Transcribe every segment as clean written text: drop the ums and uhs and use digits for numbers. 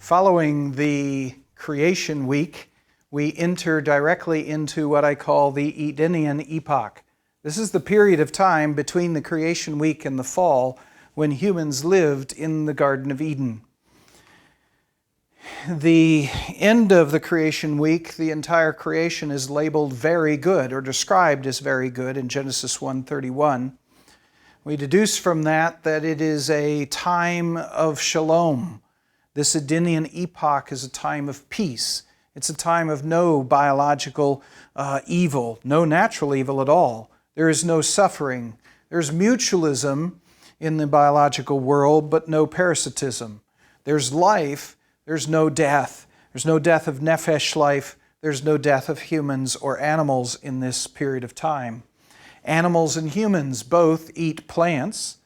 Following the creation week, we enter directly into what I call the Edenian Epoch. This is the period of time between the creation week and the fall when humans lived in the Garden of Eden. The end of the creation week, the entire creation is labeled very good or described as very good in Genesis 1:31. We deduce from that it is a time of shalom. This Edenian Epoch is a time of peace. It's a time of no biological evil, no natural evil at all. There is no suffering. There's mutualism in the biological world, but no parasitism. There's life. There's no death. There's no death of nephesh life. There's no death of humans or animals in this period of time. Animals and humans both eat plants,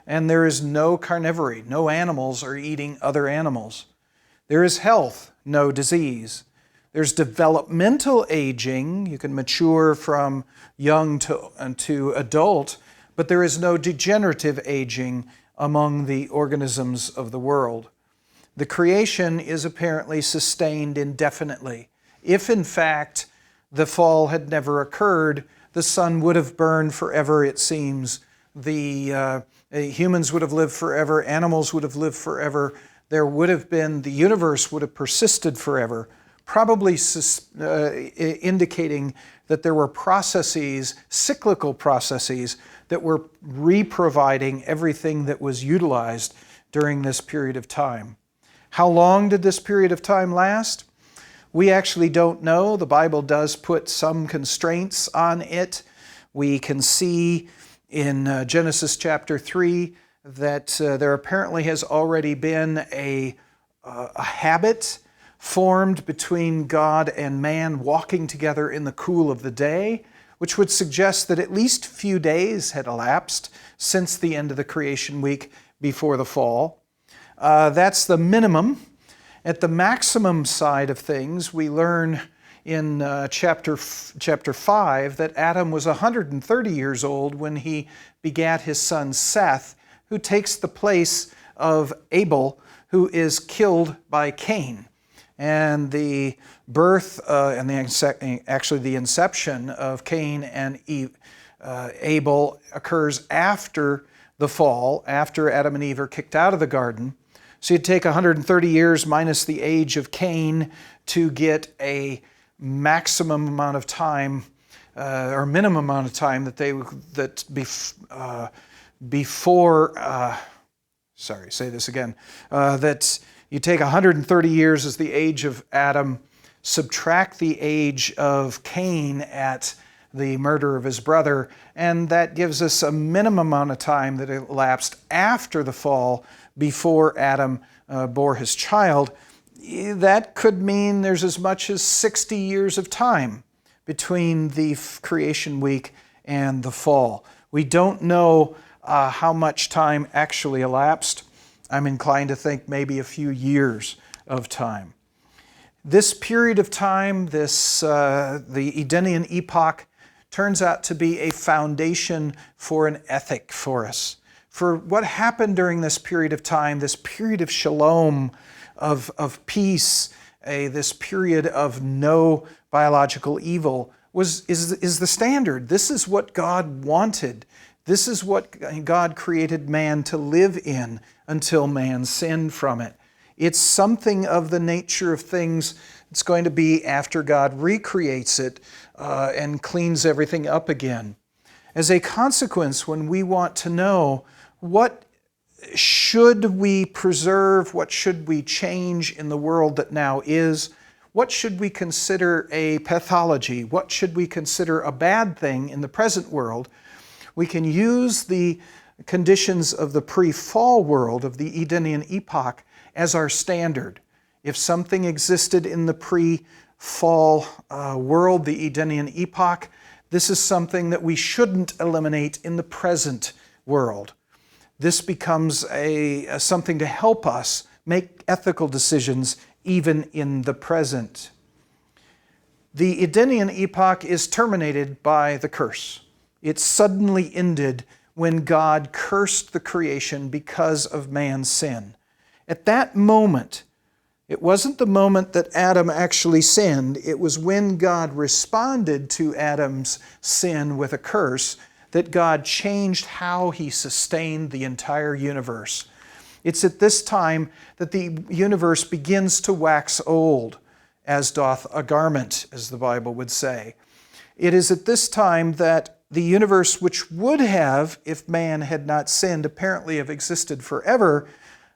and there is no carnivory. No animals are eating other animals. There is health, no disease. There's developmental aging. You can mature from young to adult, but there is no degenerative aging among the organisms of the world. The creation is apparently sustained indefinitely. If, in fact, the fall had never occurred, the sun would have burned forever, it seems. The humans would have lived forever. Animals would have lived forever. The universe would have persisted forever, probably indicating that there were processes, cyclical processes, that were re-providing everything that was utilized during this period of time. How long did this period of time last? We actually don't know. The Bible does put some constraints on it. We can see in Genesis chapter 3 that there apparently has already been a habit formed between God and man walking together in the cool of the day, which would suggest that at least a few days had elapsed since the end of the creation week before the fall. That's the minimum. At the maximum side of things, we learn in chapter 5 that Adam was 130 years old when he begat his son Seth, who takes the place of Abel, who is killed by Cain. And the birth and the inception of Cain and Abel occurs after the fall, after Adam and Eve are kicked out of the garden. So you'd take 130 years minus the age of Cain to get a maximum amount of time, or minimum amount of time that you take 130 years as the age of Adam, subtract the age of Cain at the murder of his brother, and that gives us a minimum amount of time that elapsed after the fall before Adam bore his child. That could mean there's as much as 60 years of time between the creation week and the fall. We don't know how much time actually elapsed. I'm inclined to think maybe a few years of time. This period of time, the Edenian Epoch, turns out to be a foundation for an ethic for us. For what happened during this period of time, this period of shalom, of peace, this period of no biological evil, is the standard. This is what God wanted. This is what God created man to live in until man sinned from it. It's something of the nature of things it's going to be after God recreates it and cleans everything up again. As a consequence, when we want to know what should we preserve, what should we change in the world that now is, what should we consider a pathology, what should we consider a bad thing in the present world, we can use the conditions of the pre-fall world, of the Edenian Epoch, as our standard. If something existed in the pre-fall world, the Edenian Epoch, this is something that we shouldn't eliminate in the present world. This becomes something to help us make ethical decisions even in the present. The Edenian Epoch is terminated by the curse. It suddenly ended when God cursed the creation because of man's sin. At that moment, It wasn't the moment that Adam actually sinned. It was when God responded to Adam's sin with a curse that God changed how he sustained the entire universe. It's at this time that the universe begins to wax old, as doth a garment, as the Bible would say. It is at this time that the universe, which would have, if man had not sinned, apparently have existed forever,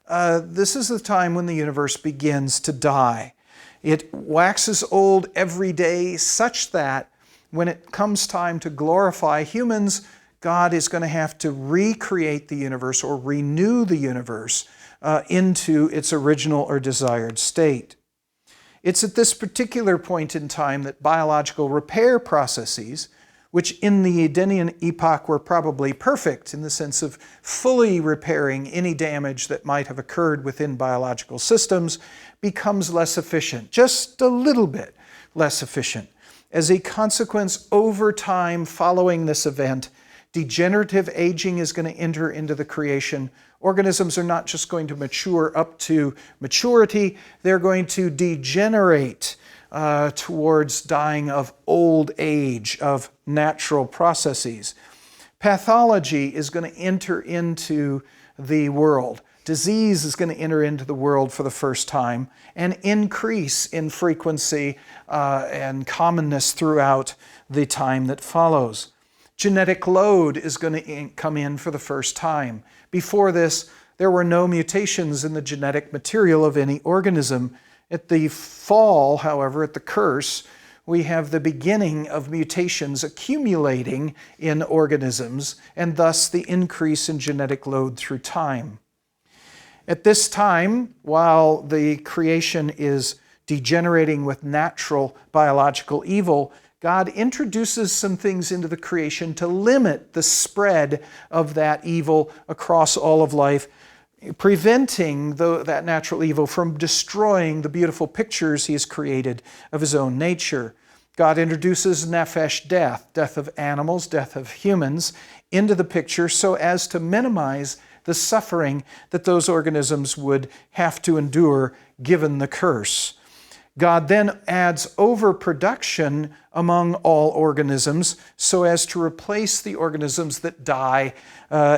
this is the time when the universe begins to die. It waxes old every day such that when it comes time to glorify humans, God is going to have to recreate the universe or renew the universe into its original or desired state. It's at this particular point in time that biological repair processes, which in the Edenian Epoch were probably perfect in the sense of fully repairing any damage that might have occurred within biological systems, becomes less efficient, just a little bit less efficient. As a consequence, over time following this event, degenerative aging is going to enter into the creation. Organisms are not just going to mature up to maturity, they're going to degenerate towards dying of old age, of natural processes. Pathology is going to enter into the world. Disease is going to enter into the world for the first time and increase in frequency and commonness throughout the time that follows. Genetic load is going to come in for the first time. Before this, there were no mutations in the genetic material of any organism. At the fall, however, at the curse, we have the beginning of mutations accumulating in organisms, and thus the increase in genetic load through time. At this time, while the creation is degenerating with natural biological evil, God introduces some things into the creation to limit the spread of that evil across all of life, preventing that natural evil from destroying the beautiful pictures he has created of his own nature. God introduces nephesh death, death of animals, death of humans, into the picture so as to minimize the suffering that those organisms would have to endure given the curse. God then adds overproduction among all organisms so as to replace the organisms that die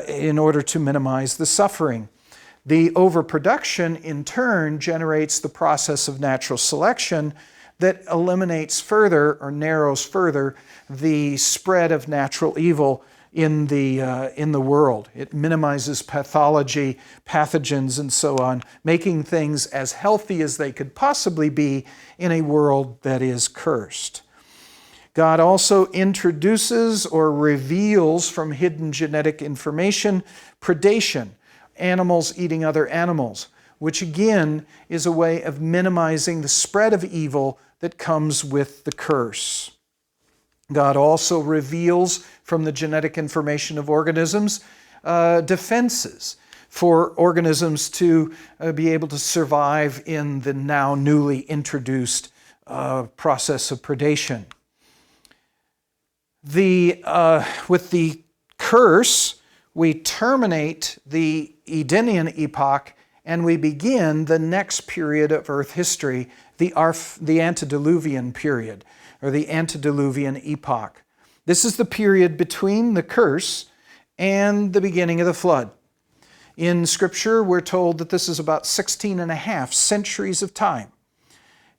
in order to minimize the suffering. The overproduction in turn generates the process of natural selection that eliminates further or narrows further the spread of natural evil in the world. It minimizes pathology, pathogens, and so on, making things as healthy as they could possibly be in a world that is cursed. God also introduces or reveals from hidden genetic information predation, animals eating other animals, which again is a way of minimizing the spread of evil that comes with the curse. God also reveals from the genetic information of organisms defenses for organisms to be able to survive in the now newly introduced process of predation. With the curse, we terminate the Edenian Epoch and we begin the next period of Earth history, the Antediluvian Period, or the Antediluvian Epoch. This is the period between the curse and the beginning of the flood. In Scripture, we're told that this is about 16.5 centuries of time.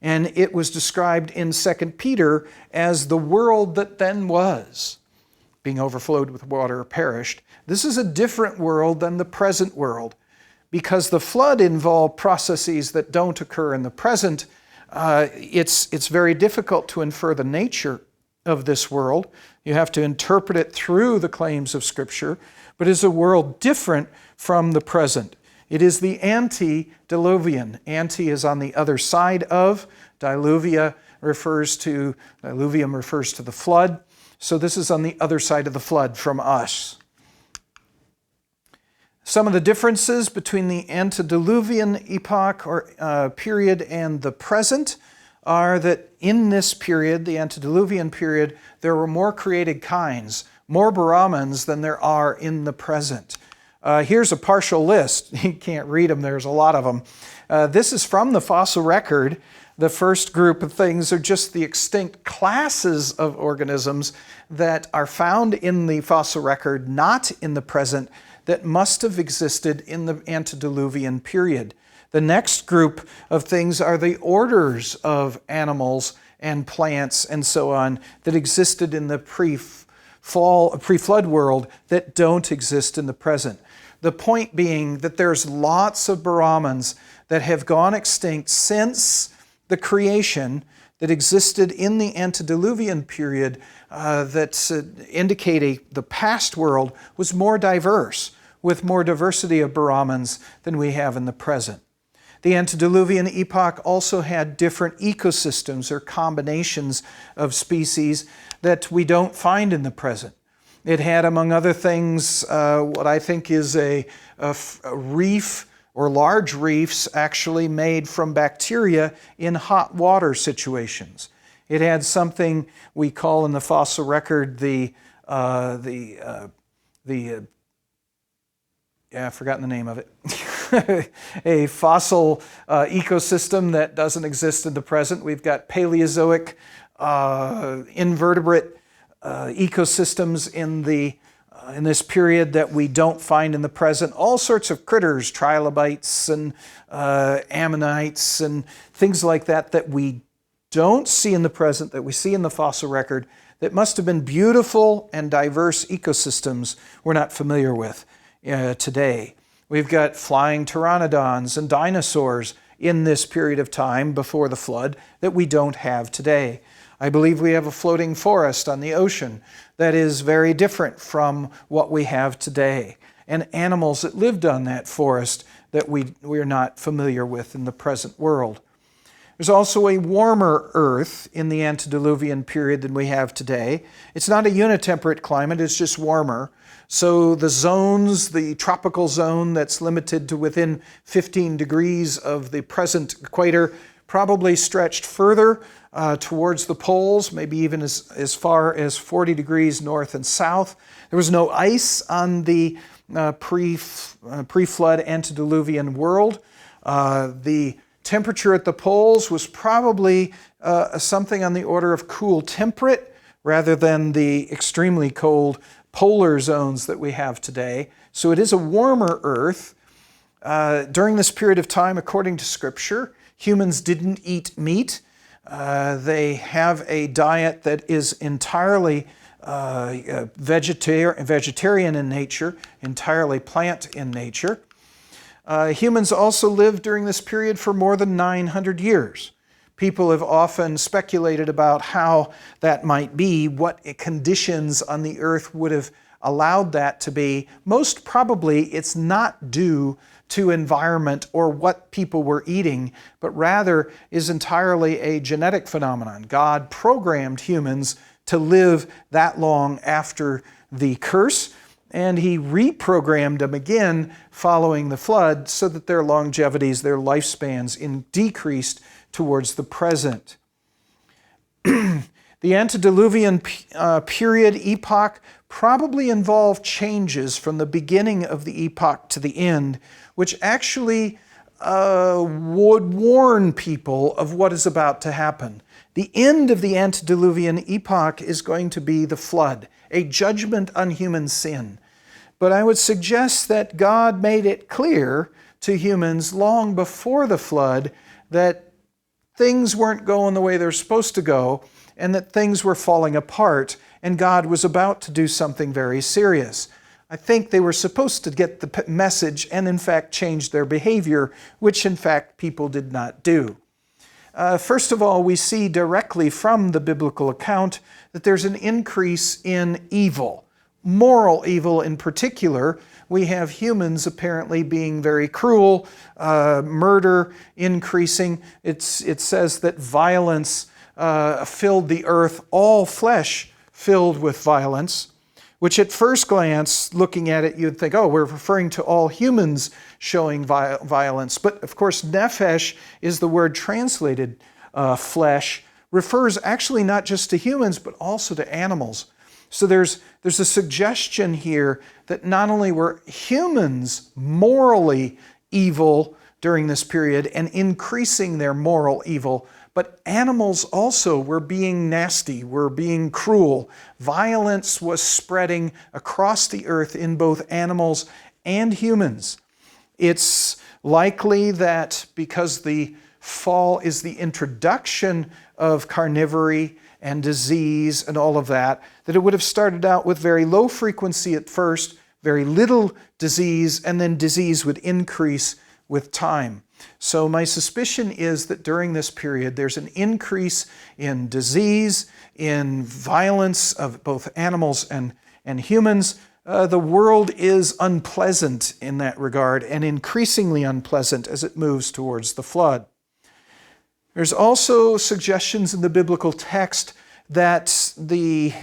And it was described in 2 Peter as the world that then was, being overflowed with water or perished. This is a different world than the present world. Because the flood involved processes that don't occur in the present, it's very difficult to infer the nature of this world. You have to interpret it through the claims of Scripture, but it's a world different from the present. It is the antediluvian. Ante is on the other side of. Diluvium refers to the flood. So this is on the other side of the flood from us. Some of the differences between the Antediluvian epoch or period and the present are that in this period, the Antediluvian period, there were more created kinds, more Brahmins than there are in the present. Here's a partial list. You can't read them, there's a lot of them. This is from the fossil record. The first group of things are just the extinct classes of organisms that are found in the fossil record, not in the present, that must have existed in the Antediluvian period. The next group of things are the orders of animals and plants and so on that existed in the pre-flood world that don't exist in the present. The point being that there's lots of Brahmins that have gone extinct since the creation that existed in the Antediluvian period that indicate the past world was more diverse, with more diversity of Brahmins than we have in the present. The Antediluvian epoch also had different ecosystems or combinations of species that we don't find in the present. It had, among other things, what I think is a reef, or large reefs actually made from bacteria in hot water situations. It had something we call in the fossil record I've forgotten the name of it. A fossil ecosystem that doesn't exist in the present. We've got Paleozoic invertebrate ecosystems in this period that we don't find in the present. All sorts of critters, trilobites and ammonites and things like that we don't see in the present, that we see in the fossil record, that must have been beautiful and diverse ecosystems we're not familiar with today. We've got flying pteranodons and dinosaurs in this period of time before the flood that we don't have today. I believe we have a floating forest on the ocean that is very different from what we have today, and animals that lived on that forest that we're not familiar with in the present world. There's also a warmer Earth in the Antediluvian period than we have today. It's not a unitemperate climate, it's just warmer. So the zones, the tropical zone that's limited to within 15 degrees of the present equator, probably stretched further towards the poles, maybe even as far as 40 degrees north and south. There was no ice on the pre-flood antediluvian world. The temperature at the poles was probably something on the order of cool temperate rather than the extremely cold polar zones that we have today. So it is a warmer Earth. During this period of time, according to Scripture, humans didn't eat meat. They have a diet that is entirely vegetarian in nature, entirely plant in nature. Humans also lived during this period for more than 900 years. People have often speculated about how that might be, what conditions on the earth would have allowed that to be. Most probably it's not due to environment or what people were eating, but rather is entirely a genetic phenomenon. God programmed humans to live that long after the curse, and He reprogrammed them again following the flood so that their longevities, their lifespans decreased towards the present. The Antediluvian period epoch probably involved changes from the beginning of the epoch to the end, which actually would warn people of what is about to happen. The end of the Antediluvian epoch is going to be the flood, a judgment on human sin. But I would suggest that God made it clear to humans long before the flood that things weren't going the way they're supposed to go, and that things were falling apart, and God was about to do something very serious. I think they were supposed to get the message and in fact change their behavior, which in fact people did not do. First of all, we see directly from the biblical account that there's an increase in evil, moral evil in particular. We have humans apparently being very cruel, murder increasing. It says that violence filled the earth, all flesh filled with violence, which at first glance, looking at it, you'd think, oh, we're referring to all humans showing violence. But of course, nephesh is the word translated flesh, refers actually not just to humans, but also to animals. So there's a suggestion here that not only were humans morally evil during this period and increasing their moral evil, but animals also were being nasty, were being cruel. Violence was spreading across the earth in both animals and humans. It's likely that because the fall is the introduction of carnivory and disease and all of that, that it would have started out with very low frequency at first, very little disease, and then disease would increase with time. So my suspicion is that during this period, there's an increase in disease, in violence of both animals and humans. The world is unpleasant in that regard, and increasingly unpleasant as it moves towards the flood. There's also suggestions in the biblical text that the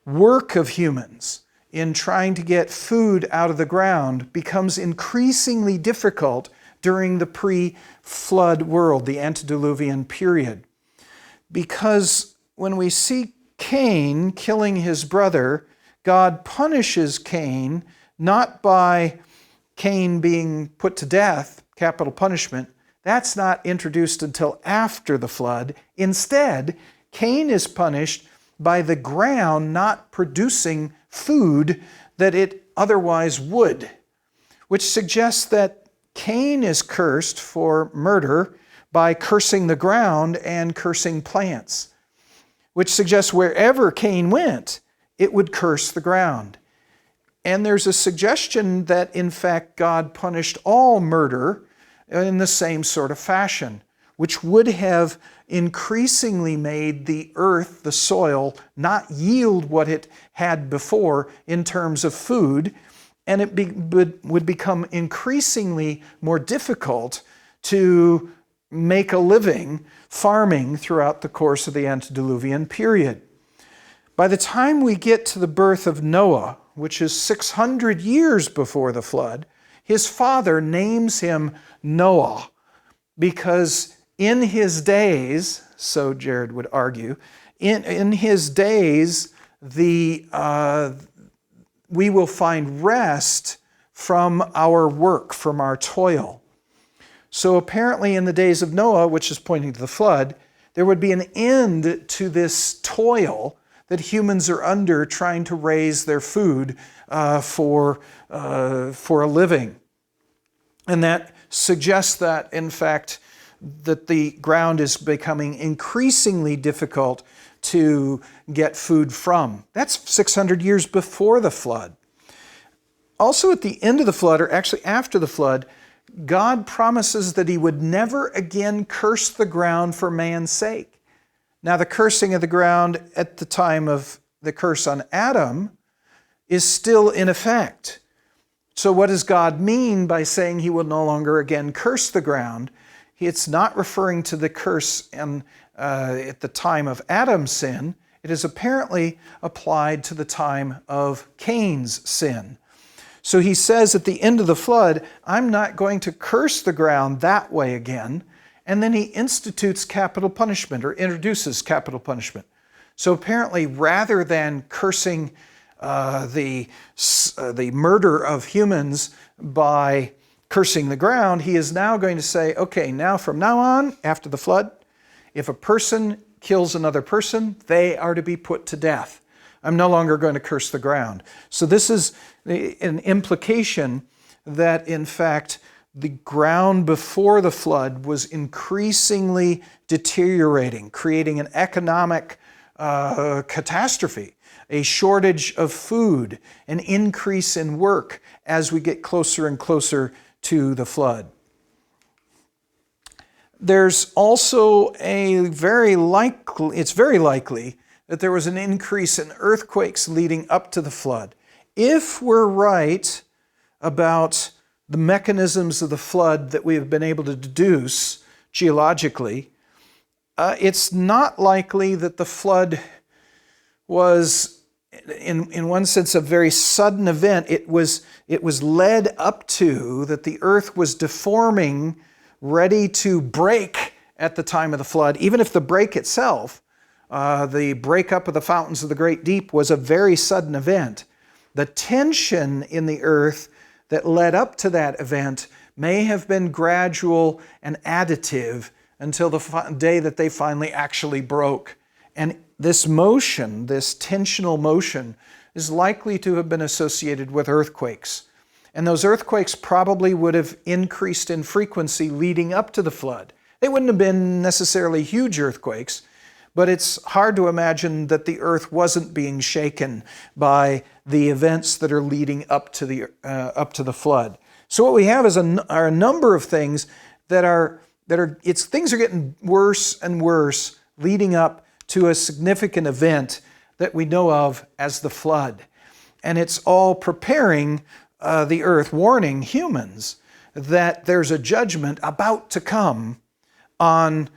work of humans in trying to get food out of the ground becomes increasingly difficult during the pre-flood world, the Antediluvian period. Because when we see Cain killing his brother, God punishes Cain not by Cain being put to death, capital punishment. That's not introduced until after the flood. Instead, Cain is punished by the ground not producing food that it otherwise would, which suggests that Cain is cursed for murder by cursing the ground and cursing plants, which suggests wherever Cain went, it would curse the ground. And there's a suggestion that, in fact, God punished all murder in the same sort of fashion, which would have increasingly made the earth, the soil, not yield what it had before in terms of food, and it would become increasingly more difficult to make a living farming throughout the course of the Antediluvian period. By the time we get to the birth of Noah, which is 600 years before the flood, his father names him Noah because in his days, so Jared would argue, in his days, we will find rest from our work, from our toil. So apparently in the days of Noah, which is pointing to the flood, there would be an end to this toil that humans are under trying to raise their food for a living. And that suggests that, in fact, that the ground is becoming increasingly difficult to get food from. That's 600 years before the flood. Also at the end of the flood, or actually after the flood, God promises that he would never again curse the ground for man's sake. Now, the cursing of the ground at the time of the curse on Adam is still in effect. So what does God mean by saying he will no longer again curse the ground? It's not referring to the curse at the time of Adam's sin. It is apparently applied to the time of Cain's sin. So he says at the end of the flood, I'm not going to curse the ground that way again. And then he institutes capital punishment, or introduces capital punishment. So apparently, rather than cursing the murder of humans by cursing the ground, he is now going to say, okay, now from now on, after the flood, if a person kills another person, they are to be put to death. I'm no longer going to curse the ground. So this is an implication that, in fact, the ground before the flood was increasingly deteriorating, creating an economic catastrophe, a shortage of food, an increase in work as we get closer and closer to the flood. There's also it's very likely that there was an increase in earthquakes leading up to the flood. If we're right about the mechanisms of the flood that we have been able to deduce geologically, it's not likely that the flood was, in one sense, a very sudden event. It was led up to, that the earth was deforming, ready to break at the time of the flood, even if the break itself the breakup of the fountains of the great deep was a very sudden event. The tension in the earth that led up to that event may have been gradual and additive until the day that they finally actually broke. And this motion, this tensional motion, is likely to have been associated with earthquakes. And those earthquakes probably would have increased in frequency leading up to the flood. They wouldn't have been necessarily huge earthquakes, but it's hard to imagine that the earth wasn't being shaken by the events that are leading up to the flood. So what we have is are a number of things things are getting worse and worse leading up to a significant event that we know of as the flood. And it's all preparing the earth, warning humans that there's a judgment about to come on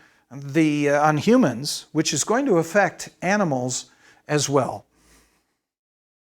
humans, which is going to affect animals as well.